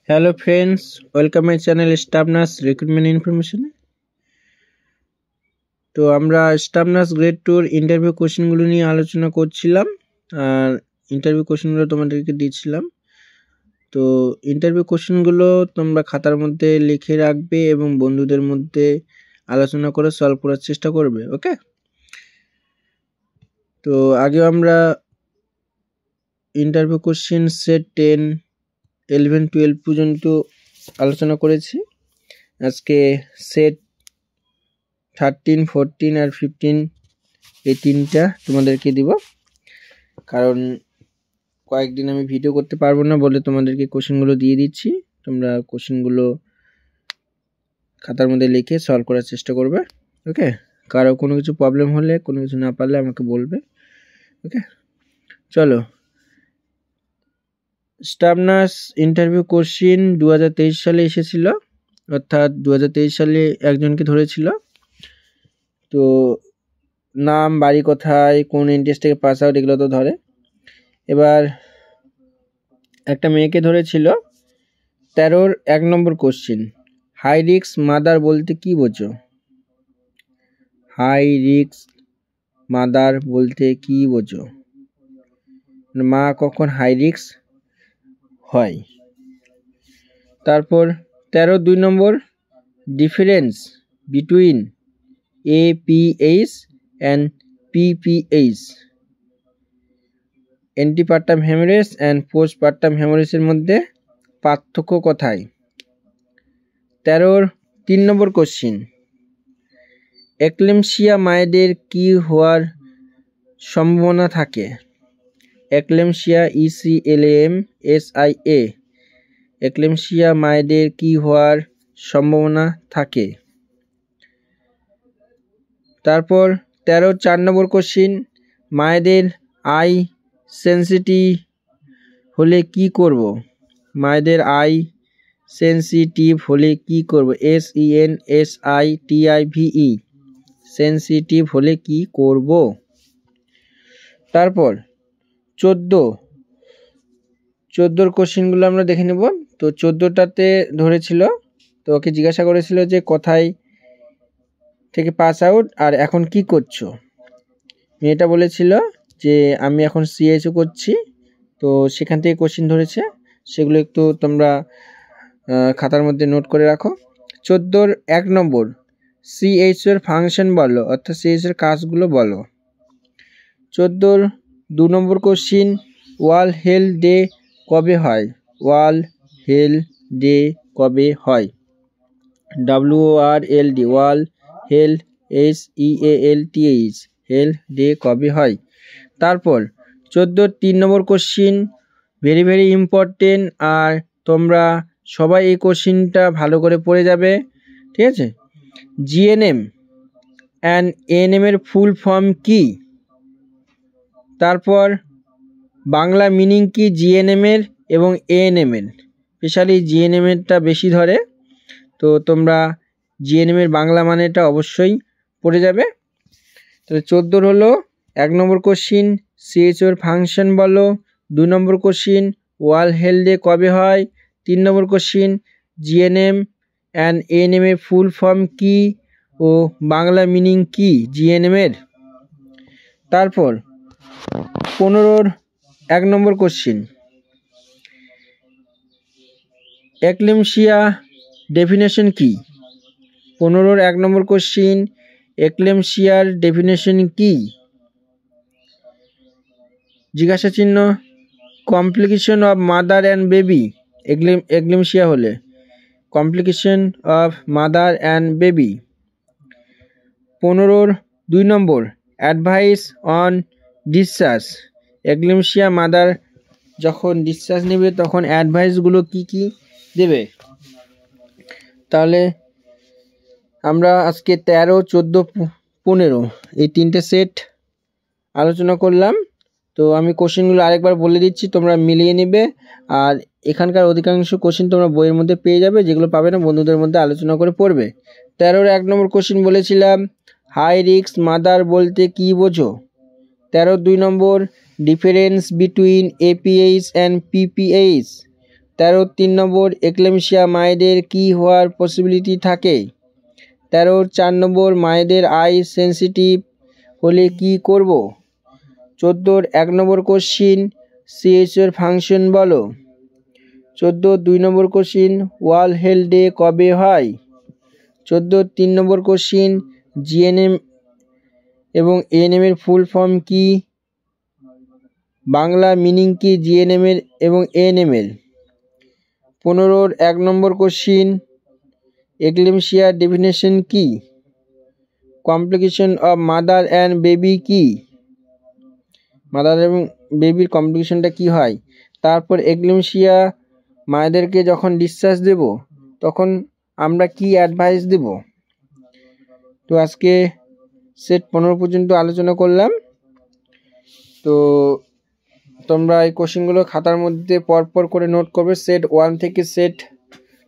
Hello friends, welcome my channel staff nurse recruitment ইনফরমেশনে। তো আমরা স্টাফ নার্স গ্রেড 2 ইন্টারভিউ কোশ্চেনগুলো নিয়ে আলোচনা করছিলাম আর ইন্টারভিউ কোশ্চেনগুলো তোমাদেরকে দিচ্ছিলাম। তো ইন্টারভিউ কোশ্চেনগুলো তোমরা খাতার মধ্যে লিখে রাখবে এবং বন্ধুদের মধ্যে আলোচনা করে সলভ করার চেষ্টা করবে, ওকে? তো আগে আমরা ইন্টারভিউ কোশ্চেন সেট 10, 11, 12 পর্যন্ত আলোচনা করেছি। আজকে সেট 13, 14 আর 15 এই তিনটা তোমাদেরকে দিব, কারণ কয়েকদিন আমি ভিডিও করতে পারবো না বলে তোমাদেরকে কোশ্চেনগুলো দিয়ে দিচ্ছি। তোমরা কোশ্চেনগুলো খাতার মধ্যে লিখে সলভ করার চেষ্টা করবে, ওকে? কারো কোনো কিছু প্রবলেম হলে, কোনো কিছু না পারলে আমাকে বলবে, ওকে? চলো, স্টাফ নার্স ইন্টারভিউ কোশ্চেন 2023 সালে এসেছিল, অর্থাৎ 2023 সালে একজনকে ধরেছিল। তো নাম, বাড়ি কোথায়, কোন ইন্টারেস্ট থেকে পাস আউট, এগুলো তো ধরে। এবার একটা মেয়েকে ধরেছিল। 13-র 1 number question, high risk mother বলতে কি বোঝো? হাই রিস্ক মাদার বলতে কি বোঝো? মা কখন হাই রিস্ক হয়? তারপর 13-2 number, difference between APH and PPH, antepartum haemorrhage and postpartum হেমোরেজের মধ্যে পার্থক্য কোথায়? 13-র 3 নম্বর কোশ্চেন, এক্লেমশিয়া মায়েদের কি হওয়ার সম্ভাবনা থাকে? এক্লেমশিয়া ECLAMSIA, এক্লেমশিয়া মায়েদের কি হওয়ার সম্ভাবনা থাকে? তারপর 13-র 4 নম্বর কোশ্চেন, মায়েদের আই সেন্সিটিভ হলে কি করব? মায়েদের আই সেন্সিটিভ হলে কি করব? SENSITIVE, সেন্সিটিভ হলে কি করব? তারপর 14-র কোশ্চেনগুলো আমরা দেখে নেব। তো 14টাতে ধরেছিল, তো ওকে জিজ্ঞাসা করেছিল যে কোথায় থেকে পাস আউট আর এখন কি করছো? মেয়েটা বলেছিল যে আমি এখন CHO করছি। তো সেখান থেকে কোশ্চেন ধরেছে, সেগুলো একটু তোমরা খাতার মধ্যে নোট করে রাখো। 14-র 1 নম্বর, CHO এর ফাংশন বলো, অর্থাৎ CHO এর কাজগুলো বলো। 14-র 2 নম্বর কোশ্চেন, ওয়ার্ল্ড হেলথ ডে কবে হয়? ওয়ার্ল্ড হেলথ ডে কবে হয়? WORLD, world health, HEALTH, health day কবে হয়? তারপর 14-র 3 নম্বর কোশ্চেন, ভেরি ভেরি ইম্পর্টেন্ট, আর তোমরা সবাই এই কোশ্চেনটা ভালো করে পড়ে যাবে, ঠিক আছে? GNM অ্যান্ড ANM এর ফুল ফর্ম কি? তারপর বাংলা মিনিং কি GNM এর এবং ANM এর? স্পেশালি GNM এরটা বেশি ধরে, তো তোমরা GNM এর বাংলা মানেটা অবশ্যই পড়ে যাবে। তাহলে 14-র হলো 1 নম্বর কোশ্চেন, CHO এর ফাংশন বলো। 2 নম্বর কোশ্চেন, ওয়ার্ল্ড হেলথ ডে কবে হয়? 3 নম্বর কোশ্চেন, GNM অ্যান্ড ANM এর ফুল ফর্ম কি ও বাংলা মিনিং কি GNM এর? তারপর 15-র 1 নম্বর কোশ্চেন, এক্লেমশিয়া ডেফিনেশন কি? 15-র 1 নম্বর কোশ্চেন, এক্লেমশিয়ার ডেফিনেশন কি? জিজ্ঞাসা চিহ্ন, complication of mother and baby, eclampsia হলে complication of mother and baby. 15-র 2 number, advice on discharge, eclampsia mother যখন ডিসচার্জ নেবে তখন অ্যাডভাইসগুলো কি কি দেবে? তাহলে আমরা আজকে 13, 14, 15 এই তিনটে সেট আলোচনা করলাম। তো আমি কোশ্চেনগুলো আরেকবার বলে দিচ্ছি, তোমরা মিলিয়ে নেবে। আর এখানকার অধিকাংশ কোশ্চেন তোমরা বইয়ের মধ্যে পেয়ে যাবে, যেগুলো পাবে না বন্ধুদের মধ্যে আলোচনা করে পড়বে। 13-র 1 নম্বর কোশ্চেন বলেছিলাম, হাই রিস্ক মাদার বলতে কি বোঝো? 13-র 2 number, difference between APH and PPH। 13 3 number eclampsia মায়েদের কি হওয়ার পসিবিলিটি থাকে? 13 4 নম্বর মায়েদের আই সেন্সিটিভ হলে কি করব? 14 1 নম্বর কোশ্চিন সিএইচও এর ফাংশন বলো। 14 2 নম্বর কোশ্চিন ওয়ার্ল্ড হেলথ ডে কবে হয়? 14 3 নম্বর কোশ্চিন জিএনএম এবং এএনএম এর ফুল ফর্ম কি? বাংলা মিনিং কি জিএনএম এর এবং এএনএম এর? 15 1 নম্বর কোশ্চিন এক্লেমশিয়া ডেফিনেশন কি? Complication of mother and baby কি? মাদার এবং বেবির কমপ্লিকেশনটা কি হয়? তারপর এক্লেমশিয়া মায়েদেরকে যখন ডিসচার্জ দেব তখন আমরা কি অ্যাডভাইস দেব। তো আজকে সেট 15 পর্যন্ত আলোচনা করলাম। তো তোমরা এই কোশ্চেনগুলো খাতার মধ্যে পরপর করে নোট করবে। সেট 1 থেকে সেট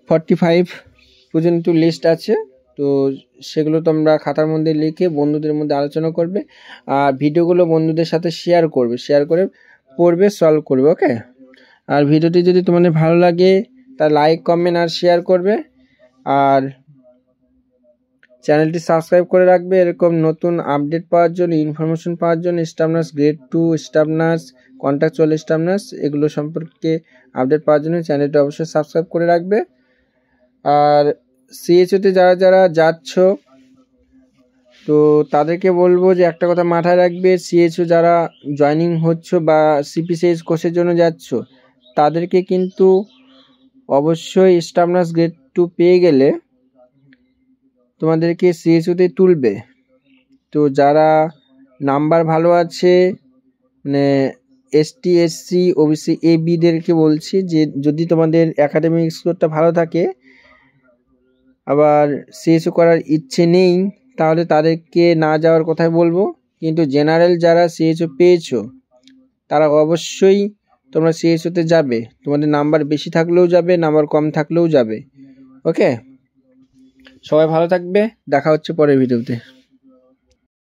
45 পর্যন্ত লিস্ট আছে, তো সেগুলো তোমরা খাতার মধ্যে লিখে বন্ধুদের মধ্যে আলোচনা করবে আর ভিডিওগুলো বন্ধুদের সাথে শেয়ার করবে, শেয়ার করে পড়বে, সলভ করবে। ওকে, আর ভিডিওটি যদি তোমাদের ভালো লাগে তা লাইক কমেন্ট আর শেয়ার করবে আর চ্যানেলটি সাবস্ক্রাইব করে রাখবে এরকম নতুন আপডেট পাওয়ার জন্য, ইনফরমেশন পাওয়ার জন্য। Staff nurse grade 2, staff nurse, contractual staff nurse এগুলো সম্পর্কে আপডেট পাওয়ার জন্য চ্যানেলটি অবশ্যই সাবস্ক্রাইব করে রাখবে। আর সিএইচওতে যারা যারা যাচ্ছ তো তাদেরকে বলবো যে একটা কথা মাথায় রাখবে, সিএইচও যারা জয়েনিং হচ্ছ বা সিপিসিএইচ কোর্সের জন্য যাচ্ছ তাদেরকে কিন্তু অবশ্যই স্টাফ নার্স গ্রেড 2 পেয়ে গেলে তোমাদেরকে সিএইচওতে তুলবে। তো যারা নাম্বার ভালো আছে মানে এসটি এসসি ওবিসি এবিদেরকে বলছি যে যদি তোমাদের একাডেমিক স্কোরটা ভালো থাকে আবার সিএইচও করার ইচ্ছে নেই তাহলে তাদেরকে না যাওয়ার কথাই বলবো, কিন্তু জেনারেল যারা সিএইচও পেয়েছো তারা অবশ্যই তোমরা সিএইচওতে যাবে। তোমাদের নাম্বার বেশি থাকলেও যাবে, নাম্বার কম থাকলেও যাবে। ওকে, সবাই ভালো থাকবে, দেখা হচ্ছে পরের ভিডিওতে।